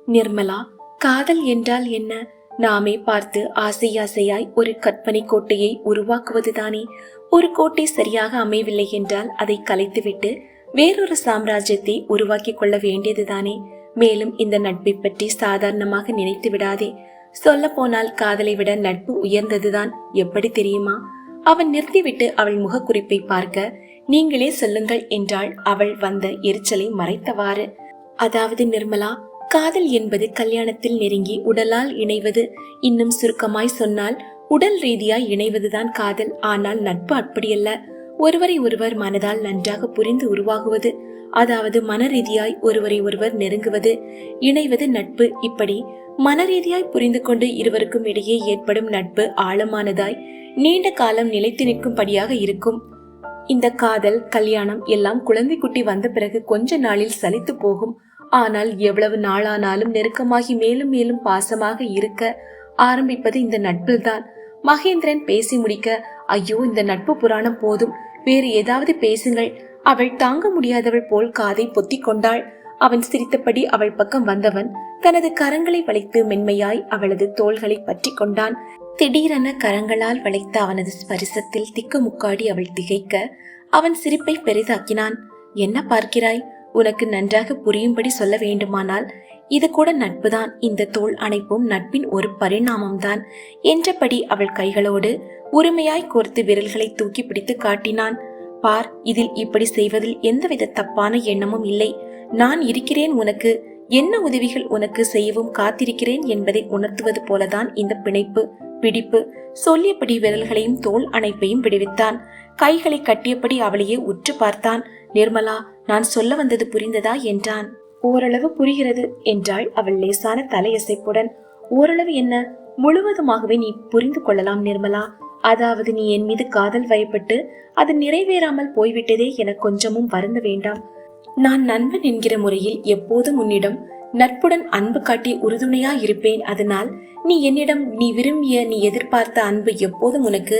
நிர்மலா, காதல் என்றால் என்ன? நாமே பார்த்து ஆசை ஆசையாய் ஒரு கற்பனை கோட்டையை உருவாக்குவதுதானே. ஒரு கோட்டை சரியாக அமையவில்லை என்றால் அதை கலைத்துவிட்டு வேறொரு சாம்ராஜ்யத்தை உருவாக்கி கொள்ள வேண்டியதுதானே. மேலும் இந்த நட்பை பற்றி சாதாரணமாக நினைத்து விடாதே. சொல்ல போனால் காதலை விட நட்பு உயர்ந்ததுதான். எப்படி தெரியுமா? அவன் நிறுத்திவிட்டு அவள் முகக்குறிப்பை பார்க்க, நீங்களே சொல்லுங்கள் என்றாள் அவள் வந்த எரிச்சலை மறைத்தவாறு. அதாவது நிர்மலா, காதல் என்பது கல்யாணத்தில் நெருங்கி உடலால் இணைவது. இன்னும் சுருக்கமாய் சொன்னால் உடல் ரீதியாய் இணைவதுதான் காதல். ஆனால் நட்பு அப்படியல்ல. ஒருவரை ஒருவர் மனதால் நன்றாக புரிந்து உருவாகுவது, அதாவது மன ரீதியாய் ஒருவரை ஒருவர் நெருங்குவது, இணைவது நட்பு. இப்படி மன ரீதியாய் புரிந்து கொண்டு இருவருக்கும் இடையே ஏற்படும் நட்பு ஆழமானதாய் நீண்ட காலம் நிலைத்து நிற்கும்படியாக இருக்கும். இந்த காதல், கல்யாணம் எல்லாம் குழந்தை குட்டி வந்த பிறகு கொஞ்ச நாளில் சலித்து போகும். ஆனால் எவ்வளவு நாளானாலும் நெருக்கமாகி மேலும் மேலும் பாசமாக இருக்க ஆரம்பிப்பது இந்த நட்பில்தான். மகேந்திரன் பேசி முடிக்க, ஐயோ இந்த நட்பு புராணம் போதும், வேறு ஏதாவது பேசுங்கள். அவள் தாங்க முடியாதவள் போல் காதை பொத்தி கொண்டாள். அவன் சிரித்தபடி அவள் பக்கம் வந்தவன் தனது கரங்களை வளைத்து மென்மையாய் அவளது தோள்களை பற்றி கொண்டான். திடீரென கரங்களால் வளைத்த அவனது ஸ்பரிசத்தில் திக்குமுக்காடி அவள் திகைக்க அவன் சிரிப்பை பெரிதாக்கினான். என்ன பார்க்கிறாய்? உனக்கு நன்றாக புரியும்படி சொல்ல வேண்டுமானால் இது கூட நட்புதான். இந்த தோள் அணைப்பும் நட்பின் ஒரு பரிணாமம்தான் என்றபடி அவள் கைகளோடு உரிமையாய் கோர்த்து விரல்களை தூக்கி பிடித்து காட்டினான். பார், இதில் இப்படி செய்வதில் எந்தவித தப்பான எண்ணமும் இல்லை. நான் இருக்கிறேன், உனக்கு என்ன உதவிகள் உனக்கு செய்யவும் காத்திருக்கிறேன் என்பதை உணர்த்துவது போலதான் இந்த பிணைப்பு, பிடிப்பு. சொல்லியபடி விரல்களையும் தோள் அணைப்பையும் விடுவித்தான். கைகளை கட்டியபடி அவளையே உற்று பார்த்தான். நிர்மலா, நான் சொல்ல வந்தது புரிந்ததா என்றான். ஓரளவு புரிகிறது என்றாள் அவள் லேசான தலையசைப்புடன். ஓரளவு என்ன? முழுவதுமாகவே நீ புரிந்து கொள்ளலாம் நிர்மலா. அதாவது நீ என் மீது காதல் வயப்பட்டு அது நிறைவேறாமல் போய்விட்டதே என கொஞ்சமும் வருந்த வேண்டாம். நான் நண்பன் என்கிற முறையில் எப்போதும் உன்னிடம் நட்புடன் அன்பு காட்டி உறுதுணையா இருப்பேன். அதனால் நீ என்னிடம் நீ விரும்பிய, நீ எதிர்பார்த்த அன்பு எப்போதும் உனக்கு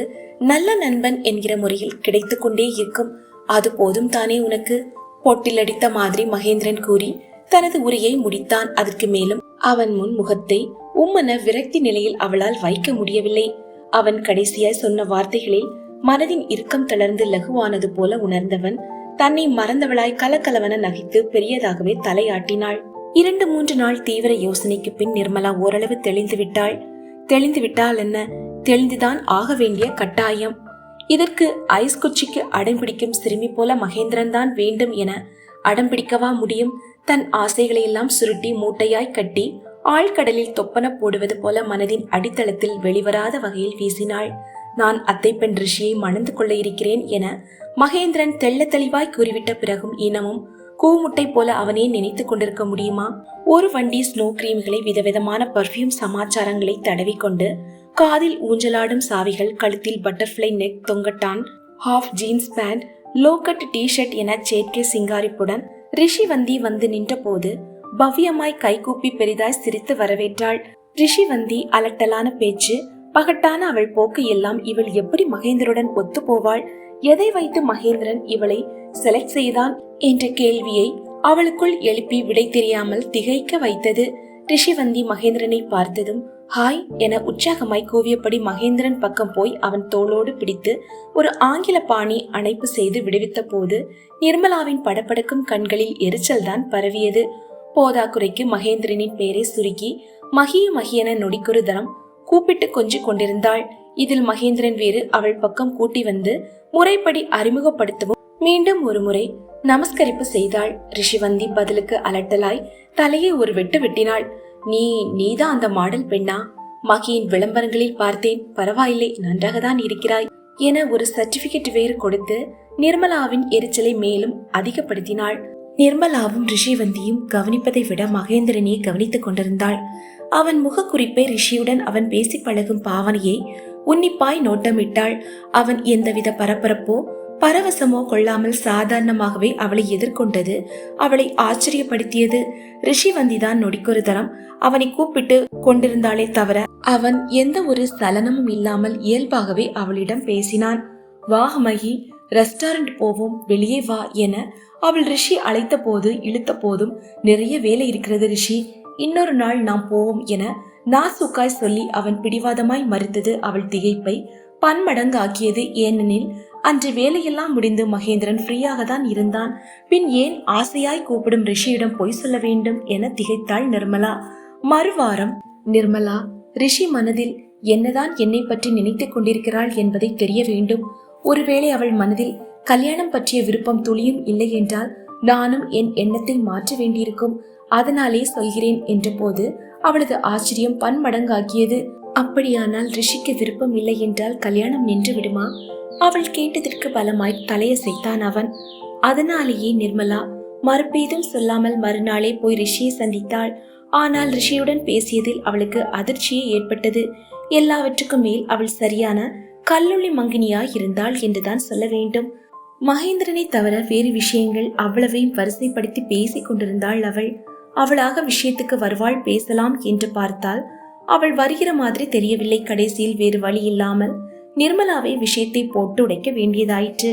நல்ல நண்பன் என்கிற முறையில் கிடைத்து கொண்டே இருக்கும். அது போதும் தானே உனக்கு? பொட்டில் அடித்த மாதிரி மகேந்திரன் கூறி தனது உரையை முடித்தான். அதற்கு மேலும் அவன் முன் முகத்தை உம்மன விரக்தி நிலையில் அவளால் வைக்க முடியவில்லை. அவன் கடைசியாய் சொன்ன வார்த்தைகளில் மனதின் இறுக்கம் தளர்ந்து லகுவானது போல உணர்ந்தவன் தன்னை மறந்தவளாய் கலகலவன நகைத்து பெரியதாகவே தலையாட்டினாள். 2-3 நாள் தீவிர யோசனைக்கு பின் நிர்மலா ஓரளவு தெளிந்து விட்டாள். தெளிந்து விட்டால் என்ன, தெளிந்துதான் ஆக வேண்டிய கட்டாயம். இதற்கு ஐஸ் குச்சிக்கு அடம்பிடிக்கும் சிறுமி போல மகேந்திரன் தான் வேண்டும் என அடம்பிடிக்கவா முடியும்? தன் ஆசைகளை எல்லாம் சுருட்டி மூட்டையாய் கட்டி ஆழ்கடலில் தொப்பன போடுவது போல மனதின் அடித்தளத்தில் வெளிவராத வகையில் வீசினாள். நான் அத்தை பெண் ரிஷியை மணந்து கொள்ள இருக்கிறேன் என மகேந்திரன் தெள்ள தெளிவாய் கூறிவிட்ட பிறகும் இனமும் கூமுட்டை போல அவனே நினைத்து கொண்டிருக்க முடியுமா? ஒரு வண்டி ஸ்னோ கிரீம்களை, விதவிதமான பர்ஃபியூம் சமாச்சாரங்களை தடவிக்கொண்டு, காதில் ஊஞ்சலாடும் சாவிகள், கழுத்தில் பட்டர்ஃபிளை நெக் தொங்கட்டான், half jeans pant, low cut T-shirt என சேட்கே சிங்காரிப்புடன் ரிஷிவந்தி வந்து நின்ற போது பவ்யமாய் கைகூப்பி பெரிதாய் சிரித்து வரவேற்றாள். ரிஷிவந்தி அலட்டலான பேச்சு, பகட்டான அவள் போக்கு எல்லாம் இவள் எப்படி மகேந்திரனுடன் ஒத்து போவாள்? எதை வைத்து மகேந்திரன் இவளை செலக்ட் செய்தான் என்ற கேள்வியை அவளுக்குள் எழுப்பி விடை தெரியாமல் திகைக்க வைத்தது. ரிஷிவந்தி மகேந்திரனை பார்த்ததும் ஹாய் என உற்சாகமாய் கூவியபடி மகேந்திரன் பக்கம் போய் அவன் தோளோடு பிடித்து ஒரு ஆங்கில பாணி அணைப்பு செய்து விடுவித்த போது நிர்மலாவின் படபடக்கும் கண்களில் எரிச்சல் தான் பரவியது. போதாக்குறைக்கு மகேந்திரனின் பெயரை சுருக்கி மகியன நொடிக்கொரு தரம் கூப்பிட்டு கொஞ்சி கொண்டிருந்தாள். இதில் மகேந்திரன் வேறு அவள் பக்கம் கூட்டி வந்து முறைப்படி அறிமுகப்படுத்தவும் மீண்டும் ஒரு முறை நமஸ்கரிப்பு செய்தாள். ரிஷிவந்தி பதிலுக்கு அலட்டலாய் தலையை ஒரு வெட்டு வெட்டினாள். நீதான் அந்த மாடல் பெண்ணா? மகியின் விளம்பரங்களில் பார்த்தேன். பரவாயில்லை, நன்றாக தான் இருக்கிறாய் என ஒரு சர்டிபிகேட் வேறு கொடுத்து நிர்மலாவின் எரிச்சலை மேலும் அதிகப்படுத்தினாள். நிர்மலாவும் ரிஷிவந்தியும் கவனிப்பதை விட மகேந்திரனே கவனித்துக் கொண்டிருந்தாள். அவன் முகக்குறிப்பை, ரிஷியுடன் அவன் பேசி பழகும் பாவனையை உன்னிப்பாய் நோட்டமிட்டாள். அவன் எந்தவித பரபரப்போ பரவசமோ கொள்ளாமல் சாதாரணமாகவே அவளை எதிர்கொண்டது அவளை ஆச்சரியப்படுத்தியது. ரிஷிவந்திதான் நொடிக்கொரு தரம் அவனை கூப்பிட்டு கொண்டிருந்தாளே தவிர அவன் எந்த ஒரு சலனமும் இல்லாமல் இயல்பாகவே அவளிடம் பேசினான். வா மகி, ரெஸ்டாரண்ட் போவோம், வெளியே வா என அவள் ரிஷி அழைத்த போது இழுத்த போதும் நிறைய வேலை இருக்கிறது ரிஷி, இன்னொரு நாள் நாம் போவோம் என நாசுக்காய் சொல்லி அவன் பிடிவாதமாய் மறுத்தது அவள் திகைப்பை பன்மடங்கு ஆக்கியது. ஏனெனில் அன்று வேலையெல்லாம் முடிந்து மகேந்திரன் ஃப்ரீயாக தான் இருந்தான். பின் ஏன் ஆசையாய் கூப்பிடும் ரிஷியிடம் பொய் சொல்ல வேண்டும் என திகைத்தாள் நிர்மலா. மறுவாரம் நிர்மலா ரிஷி மனதில் என்னதான் என்னை பற்றி நினைத்துக் கொண்டிருக்கிறாள் என்பதை தெரிய வேண்டும். ஒருவேளை அவள் மனதில் கல்யாணம் பற்றிய விருப்பம் துளியும் இல்லை என்றால் நானும் என் எண்ணத்தை மாற்ற வேண்டியிருக்கும். அதனாலே சொல்கிறேன் என்ற போது அவளது ஆச்சரியம் பன்மடங்காகியது. அப்படியானால் ரிஷிக்கு விருப்பம் இல்லை என்றால் கல்யாணம் நின்று விடுமா? அவள் கேட்டதற்கு பலமாய் தலையசைத்தான் அவன். அதனாலேயே நிர்மலா மறுபேதும் சொல்லாமல் மறுநாளே போய் ரிஷியை சந்தித்தாள். ஆனால் ரிஷியுடன் பேசியதில் அவளுக்கு அதிர்ச்சியே ஏற்பட்டது. எல்லாவற்றுக்கும் மேல் அவள் சரியான கல்லொளி மங்கினியாய் இருந்தாள் என்றுதான் சொல்ல வேண்டும். மகேந்திரனை தவிர வேறு விஷயங்கள் அவ்வளவையும் வரிசைப்படுத்தி பேசிக் கொண்டிருந்தாள் அவள். அவளாக விஷயத்துக்கு வருவாள், பேசலாம் என்று பார்த்தால் அவள் வருகிற மாதிரி தெரியவில்லை. கடைசியில் வேறு வழி இல்லாமல் நிர்மலாவை விஷயத்தை போட்டு உடைக்க வேண்டியதாயிற்று.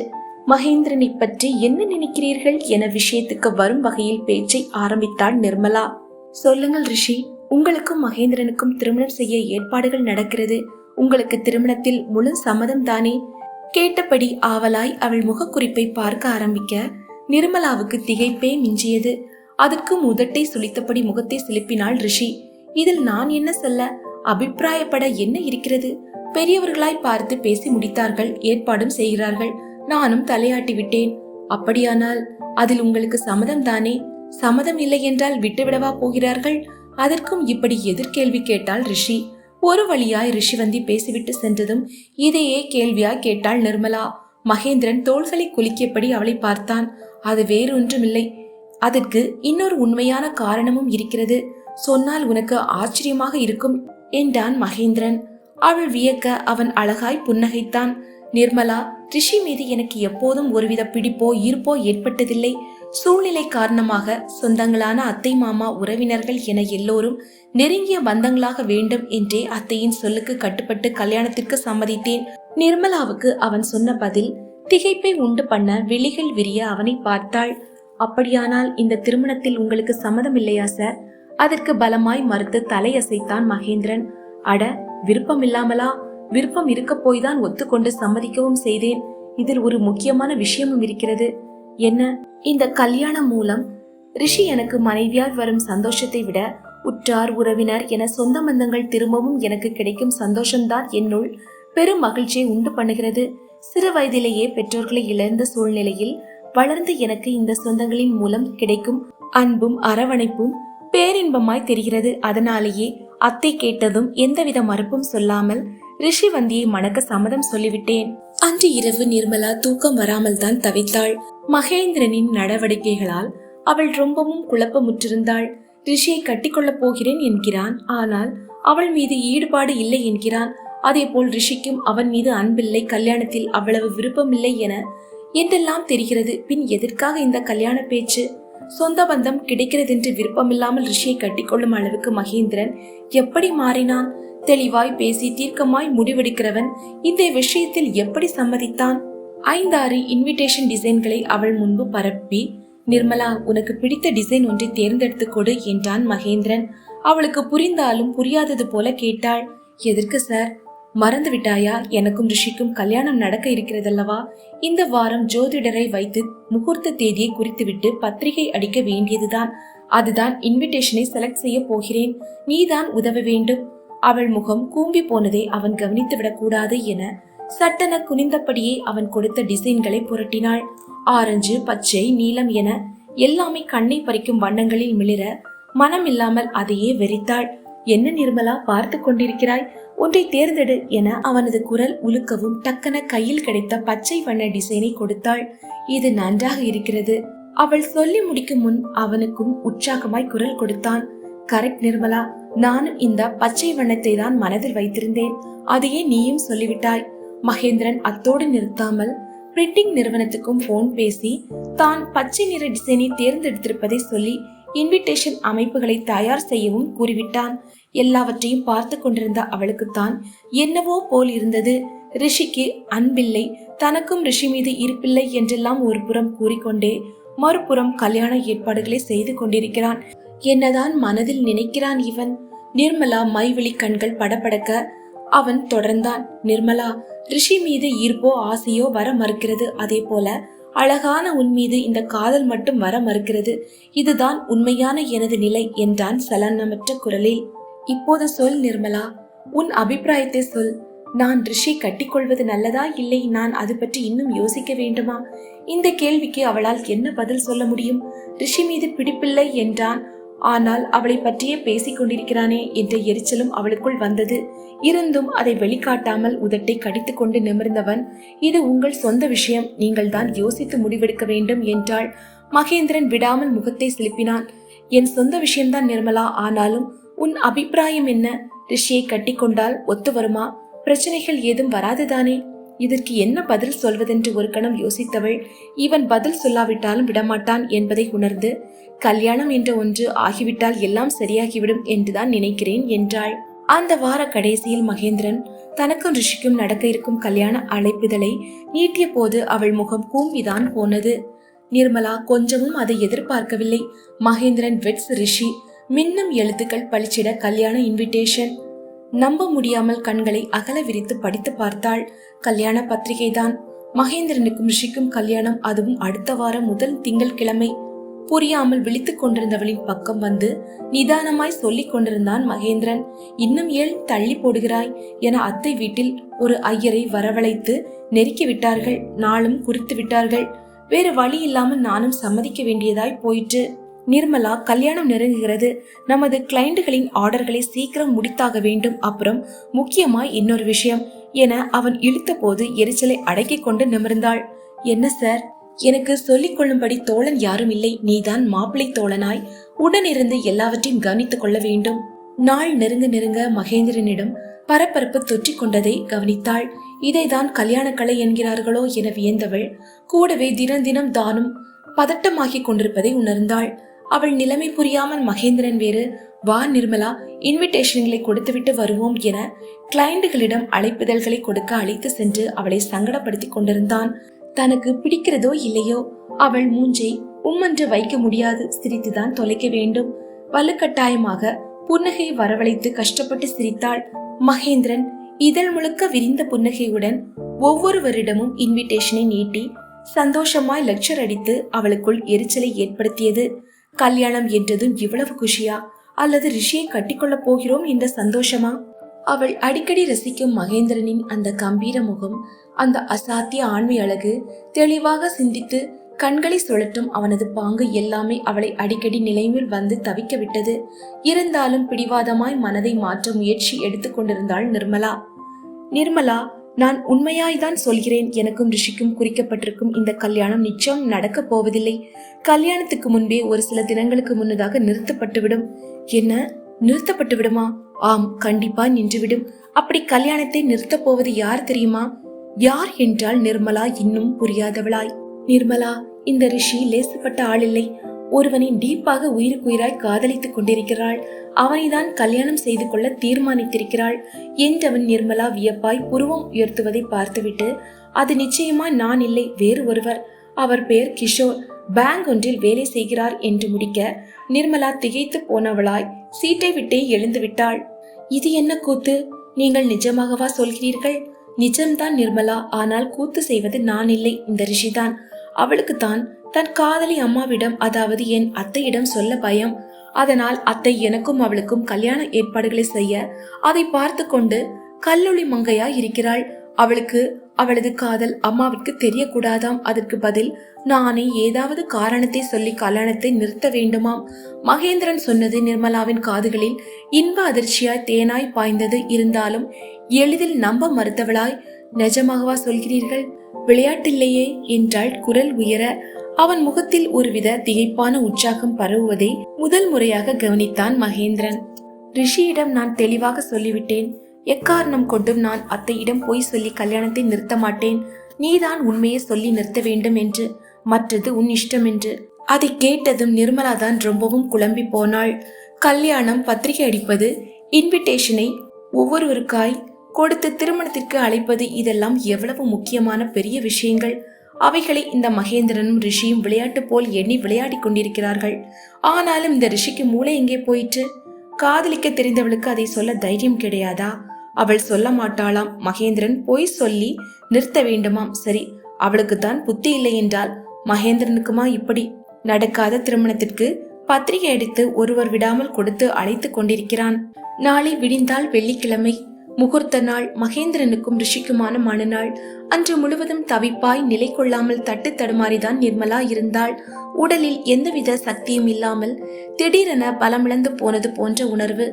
மகேந்திரனை பற்றி என்ன நினைக்கிறீர்கள் என விஷயத்துக்கு வரும் வகையில் பேச்சை ஆரம்பித்தாள் நிர்மலா. சொல்லுங்கள் ரிஷி, உங்களுக்கும் மகேந்திரனுக்கும் திருமணம் செய்ய ஏற்பாடுகள் நடக்கிறது. உங்களுக்கு திருமணத்தில் முழு சம்மதம் தானே? கேட்டபடி ஆவலாய் அவள் முகக்குறிப்பை பார்க்க ஆரம்பிக்க நிர்மலாவுக்கு திகைப்பே மிஞ்சியது. அதற்கு முதட்டை சுளித்தபடி முகத்தை சிலுப்பினாள் ரிஷி. இதில் நான் என்ன சொல்ல, அபிப்பிராயப்பட என்ன இருக்கிறது? பெரியவர்களாய் பார்த்து பேசி முடித்தார்கள், ஏற்பாடும் செய்கிறார்கள். நானும் தலையாட்டி விட்டேன். அப்படியானால் அதில் உங்களுக்கு சம்மதம் தானே? சம்மதம் இல்லை என்றால் விட்டுவிடவா போகிறார்கள்? அதற்கும் இப்படி எதிர்கேள்வி கேட்டாள் ரிஷி. ஒரு வழியாய் ரிஷிவந்தி பேசிவிட்டு சென்றதும் இதையே கேள்வியாய் கேட்டாள் நிர்மலா. மகேந்திரன் தோள்களை குலுக்கியபடி அவளை பார்த்தான். அது வேறொன்றுமில்லை, அதற்கு இன்னொரு உண்மையான காரணமும் இருக்கிறது. சொன்னால் உனக்கு ஆச்சரியமாக இருக்கும் என்றான் மகேந்திரன். அவள் வியக்க அவன் அழகாய் புன்னகைத்தான். நிர்மலா, ரிஷி மீது எனக்கு எப்போதும் ஒருவித பிடிப்போ ஈர்ப்போ ஏற்பட்டதில்லை. சூழ்நிலை காரணமாக சொந்தங்களான அத்தை மாமா உறவினர்கள் என எல்லோரும் நெருங்கிய பந்தங்களாக வேண்டும் என்றே அத்தையின் சொல்லுக்கு கட்டுப்பட்டு கல்யாணத்திற்கு சம்மதித்தேன். நிர்மலாவுக்கு அவன் சொன்ன பதில் திகைப்பை உண்டு பண்ண விழிகள் விரிய அவனை பார்த்தாள். அப்படியானால் இந்த திருமணத்தில் உங்களுக்கு சம்மதம் இல்லையா சார்? அதற்கு பலமாய் மறுத்து தலையசைத்தான் மகேந்திரன். அட, விருப்பம் இல்லாமலா? விருப்பம் இருக்க போய்தான் ஒத்துக்கொண்டு சம்மதிக்கவும் செய்தேன். இதில் ஒரு முக்கியமான விஷயமும் இருக்கிறது. என்ன? இந்த கல்யாணம் மூலம் ரிஷி எனக்கு மனைவியார் வரும் சந்தோஷத்தை விட உற்றார் உறவினர் என சொந்த பந்தங்கள் திரும்பவும் எனக்கு கிடைக்கும் சந்தோஷம்தான் என்னுள் பெரும் மகிழ்ச்சியை உண்டு பண்ணுகிறது. சிறு வயதிலேயே பெற்றோர்களை இழந்த சூழ்நிலையில் வளர்ந்து எனக்கு இந்த சொந்தங்களின் மூலம் கிடைக்கும் அன்பும் அரவணைப்பும் பேரின்பமாய் தெரிகிறது. அதனாலேயே அத்தை கேட்டதும் எந்தவித மறுப்பும் சொல்லாமல் ரிஷிவந்தியை மணக்க சம்மதம் சொல்லிவிட்டேன். அன்று இரவு நிர்மலா தூக்கம் வராமல் தான் தவித்தாள். மகேந்திரனின் நடவடிக்கைகளால் அவள் ரொம்பவும் குழப்பமுற்றிருந்தாள். ரிஷியை கட்டிக்கொள்ளப் போகிறேன் என்கிறான், ஆனால் அவள் மீது ஈடுபாடு இல்லை என்கிறான். அதே போல் ரிஷிக்கும் அவன் மீது அன்பில்லை, கல்யாணத்தில் அவ்வளவு விருப்பமில்லை என்றெல்லாம் தெரிகிறது. பின் எதற்காக இந்த கல்யாண பேச்சு? சொந்த பந்தம் கிடைக்கிறதென்று விருப்பமில்லாமல் ரிஷியை கட்டிக்கொள்ளும் அளவுக்கு மகேந்திரன் எப்படி மாறினான்? தெளிவாய் பேசி தீர்க்கமாய் முடிவெடுக்கிறவன் இந்த விஷயத்தில் எப்படி சம்மதித்தான்? 5-6 இன்விடேஷன் டிசைன்களை அவள் முன்பு பரப்பி, நிர்மலா, உனக்கு பிடித்த டிசைன் ஒன்றை தேர்ந்தெடுத்து கொடு என்றான் மகேந்திரன். அவளுக்கு புரிந்தாலும் புரியாதது போல கேட்டாள். எதற்கு சார்? மறந்து விட்டாயா? எனக்கும் ரிஷிக்கும் கல்யாணம் நடக்க இருக்கிறதல்லவா? இந்த வாரம் ஜோதிடரை வைத்து முகூர்த்த தேதியை குறித்துவிட்டு பத்திரிகை அடிக்க வேண்டியதுதான். அதுதான் இன்விடேஷனை செலக்ட் செய்ய போகிறேன். நீதான் உதவ வேண்டும். அவள் முகம் கூம்பி போனதை அவன் கவனித்து விடக்கூடாது என சட்டென குனிந்தபடியே அவன் கொடுத்த டிசைன்களை புரட்டினாள். ஆரஞ்சு, பச்சை, நீலம் என எல்லாமே கண்ணை பறிக்கும் வண்ணங்களில் மிளிர மனம் இல்லாமல் அதையே வெறித்தாள். என்ன நிர்மலா, பார்த்து கொண்டிருக்கிறாய்? ஒன்றை தேர்ந்தெடு என அவனது குரல் உலுக்கவும் டக்கன கையில் கிடைத்த பச்சை வண்ண டிசைனை கொடுத்தாள். இது நன்றாக இருக்கிறது. அவள் சொல்லி முடிக்கும் முன் அவனுக்கும் உற்சாகமாய் குரல் கொடுத்தான். கரெக்ட் நிர்மலா, நானும் இந்த பச்சை வண்ணத்தை தான் மனதில் வைத்திருந்தேன். அதையே நீயும் சொல்லிவிட்டாய். மகேந்திரன் அத்தோடு நிறுத்தாமல் பிரிண்டிங் நிறுவனத்துக்கும் போன் பேசி தான் பச்சை நிற டிசைனை தேர்ந்தெடுத்திருப்பதை சொல்லி இன்விடேஷன் அமைப்புகளை தயார் செய்யவும் கூறிவிட்டான். எல்லாவற்றையும் பார்த்து கொண்டிருந்த அவளுக்குத்தான் என்னவோ போல் இருந்தது. ரிஷிக்கு அன்பில்லை, தனக்கும் ரிஷி மீது ஈர்ப்பில்லை என்றெல்லாம் ஒரு புறம் கூறிக்கொண்டே மறுபுறம் கல்யாண ஏற்பாடுகளை செய்து கொண்டிருக்கிறான். என்னதான் மனதில் நினைக்கிறான் இவன்? நிர்மலா மைவிழி கண்கள் படபடக்க அவன் தொடர்ந்தான். நிர்மலா, ரிஷி மீது ஈர்ப்போ ஆசையோ வர மறுக்கிறது. அதே போல அழகான உன் மீது இந்த காதல் மட்டும் வர மறுக்கிறது. இதுதான் உண்மையான எனது நிலை என்றான் சலனமற்ற குரலில். இப்போது சொல் நிர்மலா, உன் அபிப்பிராயத்தை சொல். நான் ரிஷி கட்டிக்கொள்வது நல்லதா, இல்லை நான் அது பற்றி இன்னும் யோசிக்க வேண்டுமா? இந்த கேள்விக்கு அவளால் என்ன பதில் சொல்ல முடியும்? ரிஷி மீது பிடிப்பில்லை என்றான். ஆனால் அவளை பற்றியே பேசிக் கொண்டிருக்கிறானே என்ற எரிச்சலும் அவளுக்குள் வந்தது. இருந்தும் அதை வெளிக்காட்டாமல் உதட்டை கடித்து கொண்டு நிமிர்ந்தவன், இது உங்கள் சொந்த விஷயம், நீங்கள் தான் யோசித்து முடிவெடுக்க வேண்டும் என்றாள். மகேந்திரன் விடாமல் முகத்தை சிலுப்பினான். என் சொந்த விஷயம்தான் நிர்மலா, ஆனாலும் உன் அபிப்பிராயம் என்ன? ரிஷியை கட்டிக்கொண்டால் ஒத்து வருமா? பிரச்சனைகள் ஏதும் வராதுதானே? இதற்கு என்ன பதில் சொல்வதென்று ஒரு கணம் யோசித்தவள், இவன் பதில் சொல்லாவிட்டாலும் விடமாட்டான் என்பதை உணர்ந்து, கல்யாணம் என்ற ஒன்று ஆகிவிட்டால் எல்லாம் சரியாகிவிடும் என்றுதான் நினைக்கிறேன் என்றாள். அந்த வார கடைசியில் மகேந்திரன் தனக்கும் ரிஷிக்கும் நடக்க இருக்கும் கல்யாண அழைப்புதலை நீட்டிய போது அவள் முகம் கூம்பிதான் போனது. நிர்மலா கொஞ்சமும் அதை எதிர்பார்க்கவில்லை. மகேந்திரன் வெட்ஸ் ரிஷி, மின்னும் எழுத்துக்கள் பளிச்சிட கல்யாண இன்விடேஷன். நம்ப முடியாமல் கண்களை அகல விரித்து படித்து பார்த்தாள். கல்யாண பத்திரிகை தான். மகேந்திரனுக்கும் ரிஷிக்கும் கல்யாணம், அதுவும் அடுத்த வாரம் முதல் திங்கட்கிழமை. புரியாமல் விழித்துக் கொண்டிருந்தவளின் பக்கம் வந்து நிதானமாய் சொல்லிக் கொண்டிருந்தான் மகேந்திரன். இன்னும் ஏன் தள்ளி போடுகிறாய் என அத்தை வீட்டில் ஒரு ஐயரை வரவழைத்து நெருக்கி விட்டார்கள். நாளும் குறித்து விட்டார்கள். வேறு வழி இல்லாமல் நானும் சம்மதிக்க வேண்டியதாய் போயிற்று. நிர்மலா, கல்யாணம் நெருங்குகிறது. நமது கிளைண்டுகளின் ஆர்டர்களை சீக்கிரம் முடித்தாக வேண்டும். அப்புறம் முக்கியமாய் இன்னொரு விஷயம் என அவன் இழுத்த போது எரிச்சலை அடக்கிக் கொண்டு நிமிர்ந்தாள். என்ன சார்? எனக்கு சொல்லிக் கொள்ளும்படி தோழன் யாரும் இல்லை. நீதான் மாப்பிள்ளை தோழனாய் உடனிருந்து எல்லாவற்றையும் கவனித்துக் கொள்ள வேண்டும். நாள் நெருங்க நெருங்க மகேந்திரனிடம் பரபரப்பு தொற்றிக் கொண்டதை கவனித்தாள். இதைதான் கல்யாண கலை என்கிறார்களோ என வியந்தவள் கூடவே தினம் தினம் தானும் பதட்டமாகி கொண்டிருப்பதை உணர்ந்தாள். அவள் நிலைமை புரியாமல் மகேந்திரன் வேறு, வா நிர்மலா, இன்விடேஷன்களை கொடுத்துவிட்டு வருவோம் என கிளைண்டுகளிடம் அழைப்புதல்களை கொடுக்க அழைத்து சென்று அவளை சங்கடப்படுத்தி கொண்டிருந்தான். தனக்கு பிடிக்கிறதோ இல்லையோ அவள் மூஞ்சை உம்மென்று வைக்க முடியாது, சிரித்துதான் தொலைக்க வேண்டும். வலுக்கட்டாயமாக புன்னகை வரவழைத்து கஷ்டப்பட்டு சிரித்தாள். மகேந்திரன் இதழ் முழுக்க விரிந்த புன்னகையுடன் ஒவ்வொருவரிடமும் இன்விடேஷனை நீட்டி சந்தோஷமாய் லெக்சர் அடித்து அவளுக்குள் எரிச்சலை ஏற்படுத்தியது. கல்யாணம் என்றதும் இவ்வளவு குஷியா, அல்லது ரிஷியை கட்டிக்கொள்ளப் போகிறோம் என்ற சந்தோஷமா? அவள் அடிக்கடி ரசிக்கும் மகேந்திரனின் அந்த கம்பீர முகம், அந்த அசாத்திய ஆண்மை அழகு, தெளிவாக சிந்தித்து கண்களை சுழற்றும் அவனது பாங்கு எல்லாமே அவளை அடிக்கடி நிலைமையில் வந்து தவிக்க விட்டது. இருந்தாலும் பிடிவாதமாய் மனதை மாற்ற முயற்சி எடுத்துக் கொண்டிருந்தாள் நிர்மலா. நிர்மலா, நான் உண்மையாய்தான் சொல்கிறேன். எனக்கும் ரிஷிக்கும் குறிக்கப்பட்டிருக்கும் இந்த கல்யாணம் நிச்சயம் நடக்க போவதில்லை. கல்யாணத்துக்கு முன்பே ஒரு சில தினங்களுக்கு முன்னதாக நிறுத்தப்பட்டுவிடும். என்ன, நிறுத்தப்பட்டு விடுமா? ஆம், கண்டிப்பா நின்றுவிடும். அப்படி கல்யாணத்தை நிறுத்த போவது யார் தெரியுமா? யார் என்றால் நிர்மலா இன்னும் புரியாதவளாய். நிர்மலா, இந்த ரிஷி லேசுப்பட்ட ஆள் இல்லை. ஒருவனை டீப்பாக உயிருக்குயிராய் காதலித்துக் கொண்டிருக்கிறாள். அவனைதான் கல்யாணம் செய்து கொள்ள தீர்மானித்திருக்கிறாள் என்றவன் நிர்மலா வியப்பாய் புருவம் உயர்த்துவதை பார்த்துவிட்டு, அது நிச்சயமா நான் இல்லை, வேறு ஒருவர். அவர் பெயர் கிஷோர். பேங்க் ஒன்றில் வேலை செய்கிறார் என்று முடிக்க நிர்மலா திகைத்து போனவளாய் சீட்டை விட்டே எழுந்து விட்டாள். இது என்ன கூத்து? நீங்கள் நிஜமாகவா சொல்கிறீர்கள்? நிஜம்தான் நிர்மலா, ஆனால் கூத்து செய்வது நான் இல்லை, இந்த ரிஷிதான். அவளுக்கு தான் தன் காதலி அம்மாவிடம், அதாவது என் அத்தையிடம் சொல்ல பயம். அதனால் அத்தை எனக்கும் அவளுக்கும் கல்யாண ஏற்பாடுகளை செய்ய அதை பார்த்து கொண்டு கல்லொளி மங்கையா இருக்கிறாள். அவளுக்கு அவளது காதல் அம்மாவிற்கு தெரியக்கூடாதாம். அதற்கு பதில் நானே ஏதாவது காரணத்தை சொல்லி கல்யாணத்தை நிறுத்த வேண்டுமாம். மகேந்திரன் சொன்னது நிர்மலாவின் காதுகளில் இன்ப அதிர்ச்சியாய் தேனாய் பாய்ந்தது. இருந்தாலும் எளிதில் நம்ப மறுத்தவளாய், நிஜமாகவா சொல்கிறீர்கள்? விளையாட்டில்லையே என்றாள் குரல் உயர. அவன் முகத்தில் ஒருவித திகைப்பான உற்சாகம் பரவுவதை முதல் முறையாக கவனித்தான் மகேந்திரன். ரிஷியிடம் நான் தெளிவாக சொல்லிவிட்டேன். எக்காரணம் கொண்டும் நான் அத்தையிடம் போய் சொல்லி கல்யாணத்தை நிறுத்த மாட்டேன். நீதான் உண்மையை சொல்லி நிறுத்த வேண்டும் என்று, மற்றது உன் இஷ்டம் என்று. அதை கேட்டதும் நிர்மலாதான் ரொம்பவும் குழம்பி போனாள். கல்யாணம், பத்திரிகை அடிப்பது, இன்விடேஷனை ஒவ்வொருவருக்காய் கொடுத்து திருமணத்திற்கு அழைப்பது, இதெல்லாம் எவ்வளவு முக்கியமான பெரிய விஷயங்கள். அவைகளை இந்த மகேந்திரனும் ரிஷியும் விளையாட்டு போல் எண்ணி விளையாடி கொண்டிருக்கிறார்கள். ஆனாலும் இந்த ரிஷிக்கு மூளை எங்கே போயிற்று? காதலிக்க தெரிந்தவளுக்கு அதை சொல்ல தைரியம் கிடையாதா? அவள் சொல்ல மாட்டாளாம். மகேந்திரன் பொய் சொல்லி நிறுத்த வேண்டுமாம். சரி, அவளுக்கு தான் புத்தி இல்லை என்றால் மகேந்திரனுக்குமா இப்படி? நடக்காத திருமணத்திற்கு பத்திரிகை அடித்து ஒருவர் விடாமல் கொடுத்து அழைத்து கொண்டிருக்கிறான். நாளை விடிந்தால் வெள்ளிக்கிழமை, முகூர்த்த நாள். மகேந்திரனுக்கும் ரிஷிக்குமான மனநாள். அன்று முழுவதும் தவிப்பாய் நிலை கொள்ளாமல் தட்டு தடுமாறிதான் நிர்மலா இருந்தாள். உடலில் எந்தவித சக்தியும் இல்லாமல் திடீரென பலமிழந்து போனது போன்ற உணர்வு.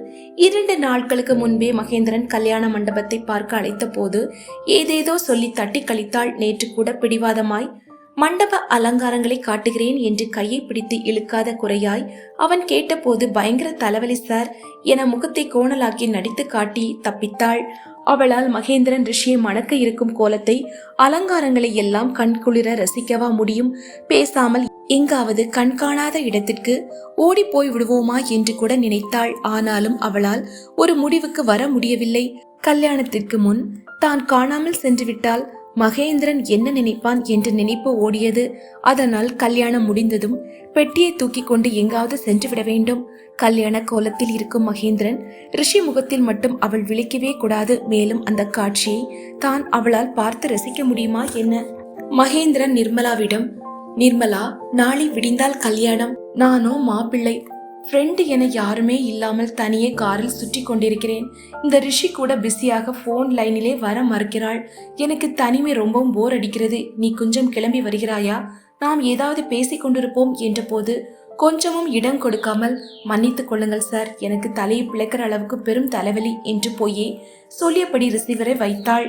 2 நாட்களுக்கு முன்பே மகேந்திரன் கல்யாண மண்டபத்தை பார்க்க அழைத்த போது ஏதேதோ சொல்லி தட்டி கழித்தாள். நேற்று கூட பிடிவாதமாய் மண்டப அலங்காரங்களை காட்டுகிறேன் என்று கையை பிடித்து இழுக்காத குறையாய் அவன் கேட்டபோது பயங்கர தலைவலி சார் என முகத்தை கோணலாக்கி நடித்து காட்டி தப்பித்தாள். அவளால் மகேந்திரன் ரிஷியை மணக்க இருக்கும் கோலத்தை, அலங்காரங்களை எல்லாம் கண்குளிர ரசிக்கவா முடியும்? பேசாமல் எங்காவது கண்காணாத இடத்திற்கு ஓடி போய் விடுவோமா என்று கூட நினைத்தாள். ஆனாலும் அவளால் ஒரு முடிவுக்கு வர முடியவில்லை. கல்யாணத்திற்கு முன் தான் காணாமல் சென்று விட்டால் மகேந்திரன் என்ன நினைப்பான் என்ற நினைப்பு ஓடியது. அதனால் கல்யாணம் முடிந்ததும் பெட்டியை தூக்கி கொண்டு எங்காவது சென்று விட வேண்டும். கல்யாண கோலத்தில் இருக்கும் மகேந்திரன் ரிஷி முகத்தில் மட்டும் அவள் விழிக்கவே கூடாது. மேலும் அந்த காட்சியை தான் அவளால் பார்த்து ரசிக்க முடியுமா என்ன? மகேந்திரன் நிர்மலாவிடம், நிர்மலா, நாளை விடிந்தால் கல்யாணம். நானோ மாப்பிள்ளை, ஃப்ரெண்டு என யாருமே இல்லாமல் தனியே காரில் சுற்றி கொண்டிருக்கிறேன். இந்த ரிஷி கூட பிஸியாக போன் லைனிலே வர மறுக்கிறாள். எனக்கு தனிமை ரொம்பவும் போர் அடிக்கிறது. நீ கொஞ்சம் கிளம்பி வருகிறாயா? நாம் ஏதாவது பேசிக் கொண்டிருப்போம் என்ற போது கொஞ்சமும் இடம் கொடுக்காமல், மன்னித்துக் கொள்ளுங்கள் சார், எனக்கு தலையை பிளக்கிற அளவுக்கு பெரும் தலைவலி என்று போயே சொல்லியபடி ரிசீவரை வைத்தாள்.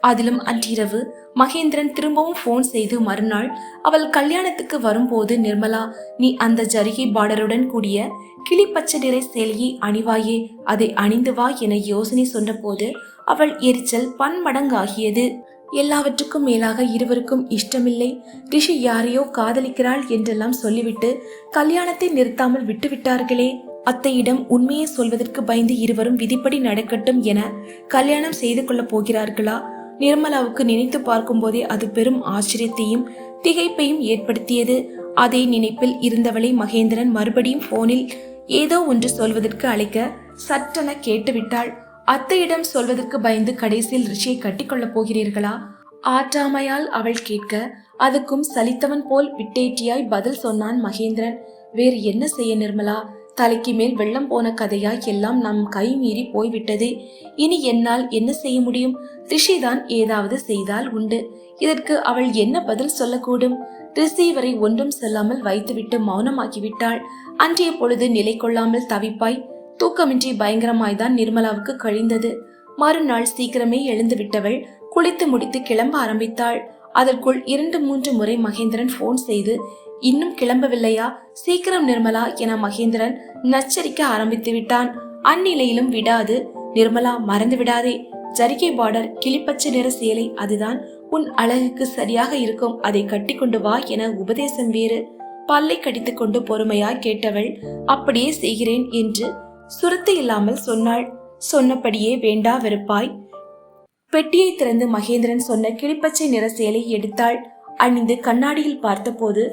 அதிலும் அன்றிரவு மகேந்திரன் திரும்பவும் போன் செய்து மறுநாள் அவள் கல்யாணத்துக்கு வரும்போது, நிர்மலா, நீ அந்த ஜரிகை பார்டருடன் கூடிய கிளிப்பச்சை நிற சேலையை அணிவாயே, அதை அணிந்து வா என யோசனை சொன்னபோது அவள் எரிச்சல் பன்மடங்காகியது. எல்லாவற்றுக்கும் மேலாக இருவருக்கும் இஷ்டமில்லை. ரிஷி யாரையோ காதலிக்கிறாள் என்றெல்லாம் சொல்லிவிட்டு கல்யாணத்தை நிறுத்தாமல் விட்டுவிட்டார்களே. அத்தையிடம் உண்மையை சொல்வதற்கு பயந்து இருவரும் விதிப்படி நடக்கட்டும் என கல்யாணம் செய்து கொள்ளப் போகிறார்களா? நிர்மலாவுக்கு நினைத்து பார்க்கும் போதே அது பெரும் ஆச்சரியத்தையும் திகைப்பையும் ஏற்படுத்தியது. அதே நினைப்பில் இருந்தவளை மகேந்திரன் மறுபடியும் போனில் ஏதோ ஒன்று சொல்வதற்கு அழைக்க சட்டென கேட்டுவிட்டாள். அத்தையிடம் சொல்வதற்கு பயந்து கடைசியில் ரிஷியை கட்டிக்கொள்ளப் போகிறீர்களா? ஆற்றாமையால் அவள் கேட்க அதுக்கும் சலித்தவன் போல் விட்டேற்றியாய் பதில் சொன்னான் மகேந்திரன். வேறு என்ன செய்ய நிர்மலா? தலைக்கு மேல் வெள்ளம் போன கதையாய் எல்லாம் நம் கை மீறி போய்விட்டது. இனி என்னால் என்ன செய்ய முடியும்? ரிஷிதான் ஏதாவது செய்தால் உண்டு. இதற்கு அவள் என்ன பதில் சொல்லக்கூடும்? ரிசீவரை ஒன்றும் சொல்லாமல் வைத்துவிட்டு மௌனமாக்கிவிட்டாள். அன்றைய பொழுது நிலை கொள்ளாமல் தவிப்பாய் தூக்கமின்றி பயங்கரமாய்தான் நிர்மலாவுக்கு கழிந்தது. மறுநாள் சீக்கிரமே எழுந்து விட்டவள் குளித்து முடித்து கிளம்ப ஆரம்பித்தாள். அதற்குள் 2-3 முறை மகேந்திரன் போன் செய்து, இன்னும் கிளம்பவில்லையா? சீக்கிரம் நிர்மலா என மகேந்திரன் நச்சரிக்க ஆரம்பித்து விட்டான். அந்நிலையிலும் விடாது, நிர்மலா, மறந்து விடாதே, ஜரிகை பார்டர் கிளிப்பச்சை நிற சேலை, அதுதான் உன் அழகுக்கு சரியாக இருக்கும், அதை கட்டி கொண்டு வா என உபதேசம் வேறு. பல்லை கடித்துக் கொண்டு பொறுமையாய் கேட்டவள் அப்படியே செய்கிறேன் என்று சுருத்து இல்லாமல் சொன்னாள். சொன்னபடியே வேண்டா வெறுப்பாய் பெட்டியை திறந்து மகேந்திரன் சொன்ன கிளிப்பச்சை நிற சேலை எடுத்தாள். அணிந்து கண்ணாடியில் பார்த்தபோது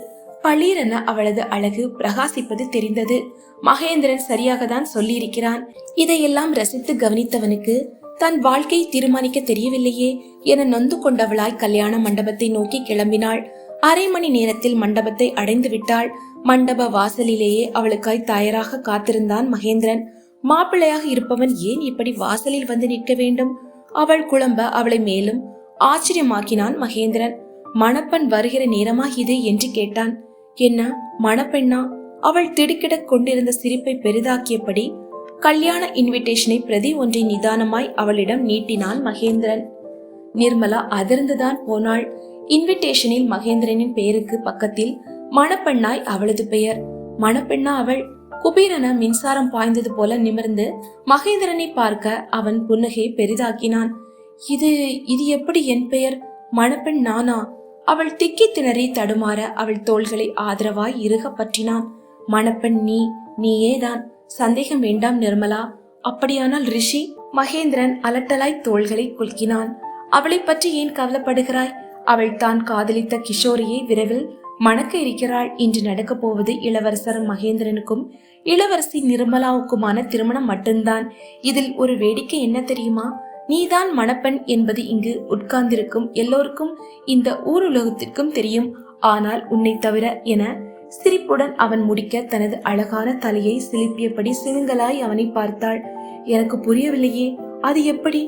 பளீரென அவளது அழகு பிரகாசிப்பது தெரிந்தது. மகேந்திரன் சரியாக தான் சொல்லியிருக்கிறான். இதையெல்லாம் ரசித்து கவனித்தவனுக்கு தன் வாழ்க்கையை தீர்மானிக்க தெரியவில்லையே என நொந்து கொண்டவளாய் கல்யாண மண்டபத்தை நோக்கி கிளம்பினாள். அரை மணி நேரத்தில் மண்டபத்தை அடைந்து விட்டாள். மண்டப வாசலிலேயே அவளுக்காய் தயாராக காத்திருந்தான் மகேந்திரன். மாப்பிள்ளையாக இருப்பவன் ஏன் இப்படி வாசலில் வந்து நிற்க வேண்டும்? அவள் குழம்ப அவளை மேலும் ஆச்சரியமாக்கினான் மகேந்திரன். மணப்பெண் வருகிற நேரமா இது என்று கேட்டான். என்ன மணப்பெண்ணா? அவள் திடுக்கிடக் கொண்டிருந்த சிரிப்பை பெரிதாக்கியபடி கல்யாண இன்விடேஷனை பிரதி ஒன்றை நிதானமாய் அவளிடம் நீட்டினான் மகேந்திரன். நிர்மலா அதிர்ந்துதான் போனாள். இன்விடேஷனில் மகேந்திரனின் பெயருக்கு பக்கத்தில் மணப்பெண்ணாய் அவளது பெயர். மணப்பெண்ணா அவள்? குபீரன மின்சாரம் பாய்ந்தது போல நிமிர்ந்து மகேந்திரனை பார்க்க அவன் புன்னகை பெரிதாக்கினான். இது எப்படி என் பெயர்? மணப்பெண் நானா? அவள் திக்கி திணறி தடுமாற அவள் தோள்களை ஆதரவாய் இறுக பற்றினான். மணப்பெண் நீயேதான், சந்தேகம் வேண்டாம் நிர்மலா. அப்படியானால் ரிஷி? மகேந்திரன் அலட்டலாய் தோள்களை குலுக்கினான். அவளை பற்றி ஏன் கவலைப்படுகிறாய்? அவள் தான் காதலித்த கிஷோரியை விரைவில் மணக்க இருக்கிறாள். இன்று நடக்கப் போவது இளவரசர் மகேந்திரனுக்கும் இளவரசி நிர்மலாவுக்குமான திருமணம் மட்டும்தான். இதில் ஒரு வேடிக்கை என்ன தெரியுமா? நீதான் மணப்பெண் என்பது இங்கு உட்கார்ந்திருக்கும் எல்லோருக்கும், இந்த ஊருலகத்திற்கும் தெரியும். ஆனால் உன்னை தவிர என சிரிப்புடன் அவன் முடிக்க தனது அழகான தலையை சிலிப்பியபடி சினுங்கலாய் அவனை பார்த்தாள். எனக்கு புரியவில்லையே, அது எப்படி?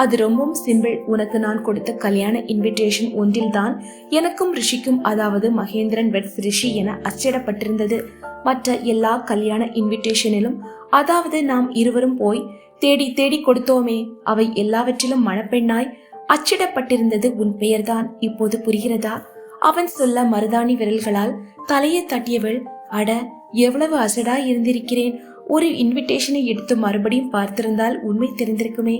அது ரொம்பவும் சிம்பிள். உனக்கு நான் கொடுத்த கல்யாண இன்விடேஷன் ஒன்றில்தான் எனக்கும் ரிஷிக்கும், அதாவது மகேந்திரன் வெட்ஸ் ரிஷி என அச்சிடப்பட்டிருந்தது. மற்ற எல்லா கல்யாண இன்விடேஷனிலும், அதாவது நாம் இருவரும் போய் தேடி தேடி கொடுத்தோமே, அவை எல்லாவற்றிலும் மணப்பெண்ணாய் அச்சிடப்பட்டிருந்தது உன் பெயர்தான். இப்போது புரிகிறதா? அவன் சொல்ல மருதாணி விரல்களால் தலையை தட்டியவள், அட எவ்வளவு அசடாய் இருந்திருக்கிறேன். ஒரு இன்விடேஷனை எடுத்து மறுபடியும் பார்த்திருந்தால் உண்மை தெரிந்திருக்குமே.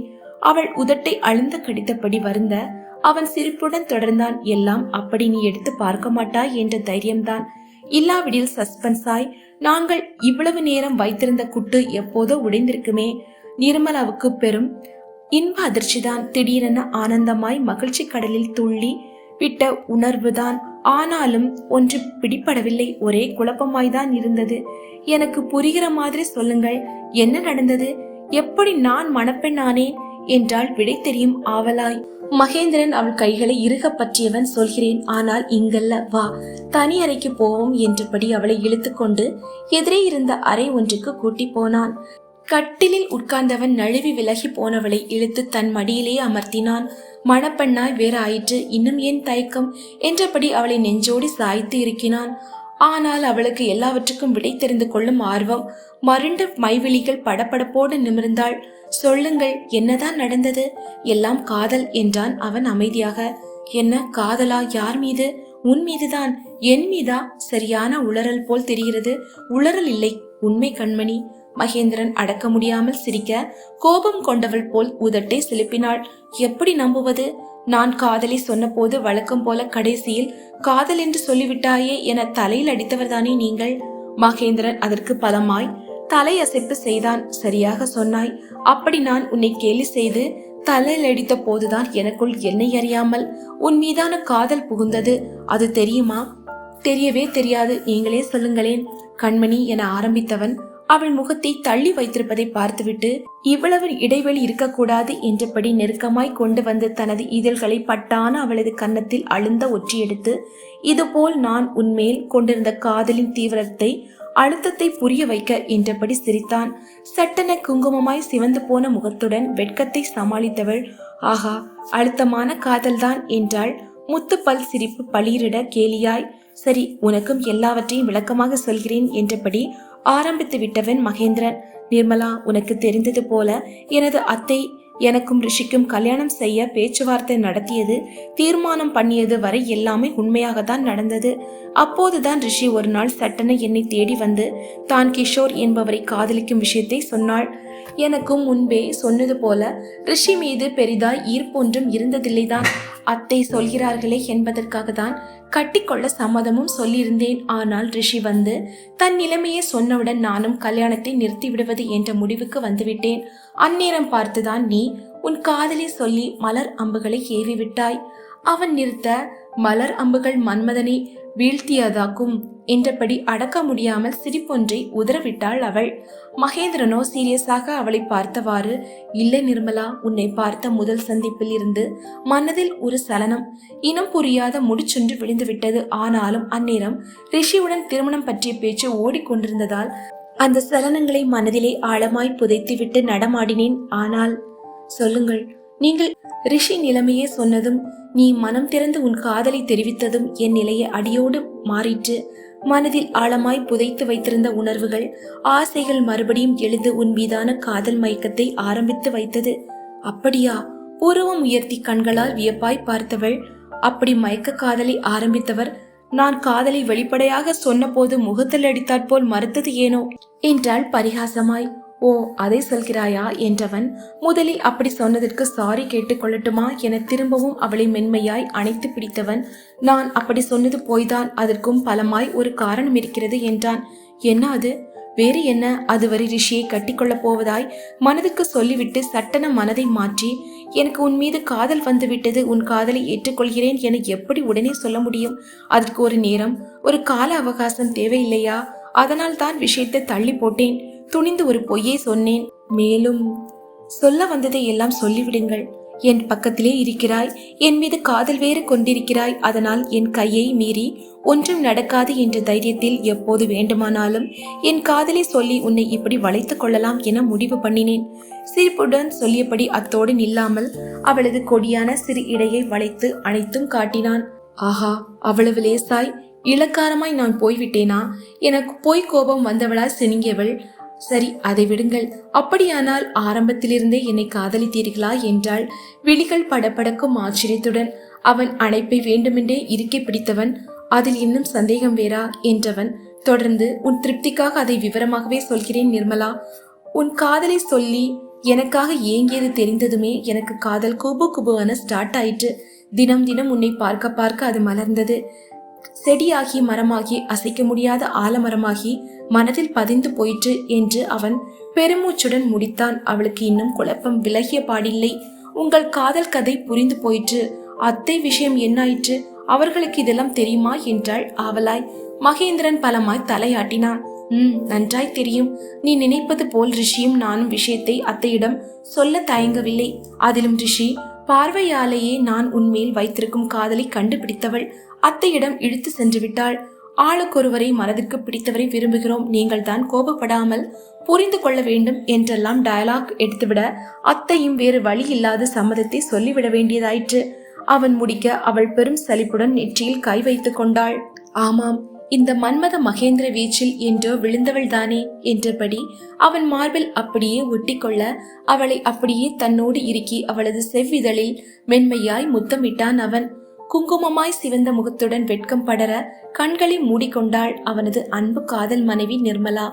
அவள் உதட்டை அழுந்த கடித்தபடி வருந்த அவன் சிரிப்புடன் தொடர்ந்தான், எல்லாம் அப்படி நீ எடுத்து பார்க்க மாட்டாய் என்ற தைரியம்தான். இல்லாவிடில் சஸ்பென்ஸாய் நாங்கள் இவ்வளவு நேரம் வைத்திருந்த குட்டு எப்போதோ உடைந்திருக்குமே. நிர்மலாவுக்கு பெரும் இன்ப அதிர்ச்சிதான். திடீரென ஆனந்தமாய் மகிழ்ச்சி கடலில் துள்ளி விட்ட உணர்வுதான். ஆனாலும் ஒன்று பிடிபடவில்லை. ஒரே குழப்பமாய்தான் இருந்தது. எனக்கு புரிகிற மாதிரி சொல்லுங்கள், என்ன நடந்தது? எப்படி நான் மணப்பெண் ஆனேன் என்றால் விடை தெரியும் ஆவலாய். மகேந்திரன் அவள் கைகளை இறுக பற்றியவன், சொல்கிறேன், ஆனால் இங்கல்ல, வா தனி அறைக்கு போவோம் என்றபடி அவளை இழுத்துக்கொண்டு எதிரே இருந்த அறை ஒன்றுக்கு கூட்டி போனான். கட்டிலில் உட்கார்ந்தவன் நழுவி விலகி போனவளை இழுத்து தன் மடியிலே அமர்த்தினான். மணப்பெண்ணாய் வேற ஆயிற்று, இன்னும் ஏன் தயக்கம் என்றபடி அவளை நெஞ்சோடி சாய்த்து இருக்கினான். ஆனால் அவளுக்கு எல்லாவற்றுக்கும் விடை தெரிந்து கொள்ளும் ஆர்வம். மருண்ட மைவிழிகள் படபடப்போடு நிமிர்ந்தாள். சொல்லுங்கள், என்னதான் நடந்தது? எல்லாம் காதல் என்றான் அவன் அமைதியாக. என்ன காதலா? யார் மீது? உன் மீதுதான். என் மீதா? சரியான உளறல் போல் தெரிகிறது. உளறல் இல்லை, உண்மை கண்மணி. மகேந்திரன் அடக்க முடியாமல் சிரிக்க கோபம் கொண்டவள் போல் உதட்டை சிலுப்பினாள். எப்படி நம்புவது? நான் காதலை சொன்ன போது வழக்கம் போல கடைசியில் காதல் என்று சொல்லிவிட்டாயே என தலையில் அடித்தவர்தானே நீங்கள்? மகேந்திரன் அதற்கு பலமாய் தலையசைப்பு செய்தான். சரியாக சொன்னாய். அப்படி நான் உன்னை கேலி செய்து தலையில் அடித்த போதுதான் எனக்குள் என்னை அறியாமல் உன் மீதான காதல் புகுந்தது. அது தெரியுமா? தெரியவே தெரியாது, நீங்களே சொல்லுங்களேன் கண்மணி என ஆரம்பித்தவன் அவள் முகத்தை தள்ளி வைத்திருப்பதை பார்த்துவிட்டு, இவ்வளவு இடைவெளி இருக்கக்கூடாது என்றபடி நெருக்கமாய் கொண்டு வந்து தனது இதழ்களை பட்டான அவளது கன்னத்தில் அழுந்த ஒற்றியெடுத்து, இதுபோல் நான் உன்மேல் கொண்டிருந்த காதலின் தீவிரத்தை அழுத்தத்தை புரிய வைக்க என்றபடி சிரித்தான். சட்டென குங்குமமாய் சிவந்து போன முகத்துடன் வெட்கத்தை சமாளித்தவள், ஆகா, அழுத்தமான காதல்தான் என்றாள். முத்துப்பல் சிரிப்பு பளிரிட கேலியாய். சரி, உனக்கும் எல்லாவற்றையும் விளக்கமாக சொல்கிறேன் என்றபடி ஆரம்பித்து விட்டவன் மகேந்திரன். நிர்மலா, உனக்கு தெரிந்தது போல எனது அத்தை எனக்கும் ரிஷிக்கும் கல்யாணம் செய்ய பேச்சுவார்த்தை நடத்தியது, தீர்மானம் பண்ணியது வரை எல்லாமே உண்மையாகத்தான் நடந்தது. அப்போதுதான் ரிஷி ஒரு நாள் சட்டென என்னை தேடி வந்து தான் கிஷோர் என்பவரை காதலிக்கும் விஷயத்தை சொன்னாள். எனக்கும் முன்பே சொன்னது போல ரிஷி மீது பெரிதாய் ஈர்ப்பொன்றும் இருந்ததில்லைதான். அத்தை சொல்கிறார்களே என்பதற்காக தான் கட்டிக்கொள்ள சம்மதமும் சொல்லியிருந்தேன். ஆனால் ரிஷி வந்து தன் நிலைமையை சொன்னவுடன் நானும் கல்யாணத்தை நிறுத்தி விடுவது என்ற முடிவுக்கு வந்துவிட்டேன். அந்நேரம் பார்த்துதான் நீ உன் காதலை சொல்லி மலர் அம்புகளை ஏவி விட்டாய். அவன் நிறுத்த மலர் அம்புகள் மன்மதனை வீழ்த்தியதாக்கும் என்றபடி அடக்க முடியாமல் சிரிப்பொன்றை உதறவிட்டாள் அவள். மகேந்திரனோ சீரியஸாக அவளை பார்த்தவாறு, இல்லை நிர்மலா, உன்னை பார்த்த முதல் சந்திப்பில் இருந்து மனதில் ஒரு சலனம், இனம் புரியாத முடிச்சொன்று விழுந்துவிட்டது. ஆனாலும் அந்நேரம் ரிஷியுடன் திருமணம் பற்றிய பேச்சு ஓடிக்கொண்டிருந்ததால் அந்த சலனங்களை மனதிலே ஆழமாய் புதைத்துவிட்டு நடமாடினேன். ஆனால் சொல்லுங்கள், நீங்கள் ரிஷி நிலைமையே சொன்னதும் நீ மனம் திறந்து உன் காதலை தெரிவித்ததும் என் நிலையை அடியோடு மாறிற்று. மனதில் ஆழமாய் புதைத்து வைத்திருந்த உணர்வுகள், ஆசைகள் மறுபடியும் எழுந்து உன் மீதான காதல் மயக்கத்தை ஆரம்பித்து வைத்தது. அப்படியா? உருவம் உயர்த்தி கண்களால் வியப்பாய் பார்த்தவள், அப்படி மயக்க காதலை ஆரம்பித்தவர் நான் காதலை வெளிப்படையாக சொன்ன போது முகத்தில் அடித்தாற்போல் மறுத்தது ஏனோ என்றாள் பரிகாசமாய். ஓ, அதை சொல்கிறாயா என்றவன், முதலில் அப்படி சொன்னதற்கு சாரி கேட்டுக்கொள்ளட்டுமா என திரும்பவும் அவளை மென்மையாய் அணைத்து பிடித்தவன், நான் அப்படி சொன்னது போய்தான், அதற்கும் பலமாய் ஒரு காரணம் இருக்கிறது என்றான். என்ன அது? வேறு என்ன, அதுவரை ரிஷியை கட்டிக்கொள்ளப் போவதாய் மனதுக்கு சொல்லிவிட்டு சட்டன மனதை மாற்றி, எனக்கு உன் மீது காதல் வந்துவிட்டது, உன் காதலை ஏற்றுக்கொள்கிறேன் என எப்படி உடனே சொல்ல முடியும்? அதற்கு ஒரு நேரம், ஒரு கால அவகாசம் தேவையில்லையா? அதனால் தான் விஷயத்தை தள்ளி போட்டேன். துணிந்து ஒரு பொய்யை சொன்னேன். மேலும் சொல்ல வந்ததை எல்லாம் சொல்லிவிடுங்கள். என் பக்கத்திலே இருக்கிறாய், என் மீது காதல் வேறு கொண்டிருக்கிறாய். அதனால் என் கையை மீறி ஒன்றும் நடக்காது என்ற தைரியத்தில் எப்போது வேண்டுமானாலும் என் காதலை சொல்லி உன்னை இப்படி வளைத்துக் கொள்ளலாம் என முடிவு பண்ணினேன். சிரிப்புடன் சொல்லியபடி அத்தோடு நில்லாமல் அவளது கொடியான சிறு இடையை வளைத்து அனைத்தும் காட்டினான். ஆஹா, அவ்வளவு லேசாய் இளக்காரமாய் நான் போய்விட்டேனா? எனக்கு போய் கோபம் வந்தவளா சினிங்கியவள். சரி, அதை விடுங்கள். அப்படியானால் ஆரம்பத்திலிருந்தே என்னை காதலித்தீர்களா என்றாள், விழிகள் படபடக்கும் ஆச்சரியத்துடன். அவன் அணைப்பை வேண்டுமென்றே இறுக்கி பிடித்தவன். அதில் இன்னும் சந்தேகம் வேறா என்றவன் தொடர்ந்து, உன் திருப்திக்காக அதை விவரமாகவே சொல்கிறேன் நிர்மலா. உன் காதலை சொல்லி எனக்காக ஏங்கியது தெரிந்ததுமே எனக்கு காதல் குபு குபுவன ஸ்டார்ட் ஆயிற்று. தினம் தினம் உன்னை பார்க்க பார்க்க அது மலர்ந்தது. செடியாகி மரமாகி அசைக்க முடியாத ஆலமரமாகி மனதில் பதிந்து போயிற்று என்று அவன் பெருமூச்சுடன் முடித்தான். அவளுக்கு இன்னும் குழப்பம் விலகிய பாடில்லை. உங்கள் காதல் கதை புரிந்து போயிற்று. அத்தை விஷயம் என்னாயிற்று? அவர்களுக்கு இதெல்லாம் தெரியுமா என்றாள் ஆவலாய். மகேந்திரன் பலமாய் தலையாட்டினான். நன்றாய் தெரியும். நீ நினைப்பது போல் ரிஷியும் நானும் விஷயத்தை அத்தையிடம் சொல்ல தயங்கவில்லை. அதிலும் ரிஷி பார்வையாலேயே நான் உன்மேல் வைத்திருக்கும் காதலை கண்டுபிடித்தவள். அத்தையிடம் இழுத்து சென்று விட்டாள். ஆளுக்கொருவரை மனதிற்கு பிடித்தவரை விரும்புகிறோம், நீங்கள் தான் கோபப்படாமல் புரிந்து கொள்ள வேண்டும் என்றெல்லாம் டயலாக் எடுத்துவிட அத்தையும் வேறு வழி இல்லாத சம்மதத்தை சொல்லிவிட வேண்டியதாயிற்று. அவன் முடிக்க அவள் பெரும் சலிப்புடன் நெற்றியில் கை வைத்துக் கொண்டாள். ஆமாம், இந்த மன்மத மகேந்திர வீச்சில் என்றோ விழுந்தவள் தானே என்றபடி அவன் மார்பில் அப்படியே ஒட்டி கொள்ள அவளை அப்படியே தன்னோடு இறுக்கி அவளது செவ்விதழில் மென்மையாய் முத்தமிட்டான் அவன். குங்குமமாய் சிவந்த முகத்துடன் வெட்கம் படர கண்களை மூடிக்கொண்டாள் அவனது அன்பு காதல் மனைவி நிர்மலா.